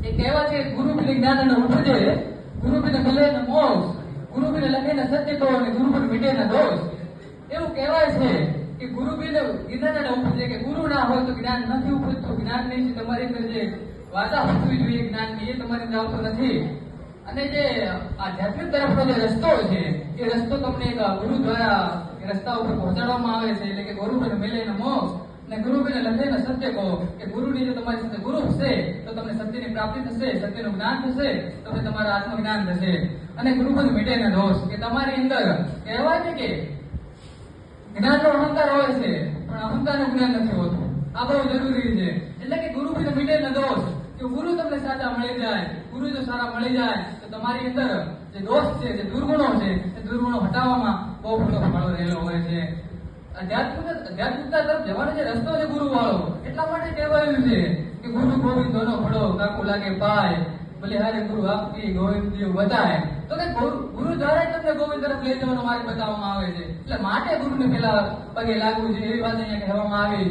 એ કહેવા છે ગુરુ બિન જ્ઞાન ન ઉપજે, ગુરુ બિન ભલે ન મોક્ષ, ગુરુ બિન લખે ન સત્ય તો અને ગુરુ બિન મીટે ન દોષ. એવું કહેવાય છે કે ગુરુ બિન જ્ઞાન ન ઉપજે, કે ગુરુ ના હોય તો જ્ઞાન નથી ઉપજતું. જ્ઞાન ની તમારી અંદર જે વાતા હોવી જોઈએ જ્ઞાનની, એ તમારી અંદર આવતો નથી. અને જે આધ્યાત્મિક તરફનો જે રસ્તો છે, એ રસ્તો તમને એક ગુરુ દ્વારા રસ્તા ઉપર પહોંચાડવામાં આવે છે. એટલે કે ગુરુ બિન મિલે ન મોક્ષ અને ગુરુ બિન લખે ન સત્ય કહો, કે ગુરુની જો તમારી સાથે ગુરુ હશે તો તમને સત્યની પ્રાપ્તિ થશે, સત્યનું જ્ઞાન થશે, તમને તમારા આત્મજ્ઞાન થશે. અને ગુરુ બિન મીટે ન દોષ, કે તમારી અંદર કહેવાય છે કે જ્ઞાનનો અહંકાર હોય છે પણ અહંકારનું જ્ઞાન નથી હોતું. આ બહુ જરૂરી છે. એટલે કે ગુરુ બિન મીટે ન દોષ, કે ગુરુ તમને સાચા મળી જાય, ગુરુ જો સારા મળી જાય તો તમારી અંદર જે દોષ છે, જે દુર્ગુણો છે, એ દુર્ગુણો હટાવવામાં બહુ મોટો ફાળો રહેલો હોય છે. આધ્યાત્મિકતા તરફ જવાનો જે રસ્તો છે ગુરુ વાળો, એટલા માટે કહેવાયું છે કે ગુરુ ગોવિંદ દોનો ફળો કાકુ લાગે પાય, ભલે હારે ગુરુ આપતી ગોવિંદ દેવ બતાય. તો કે ગુરુ દ્વારા તમને ગોવિંદ તરફ લઈ જવાનો માર્ગ બતાવવામાં આવે છે. એટલે માટે ગુરુને પેલા પગે લાગવું છે, એવી વાત અહીંયા કહેવામાં આવી છે.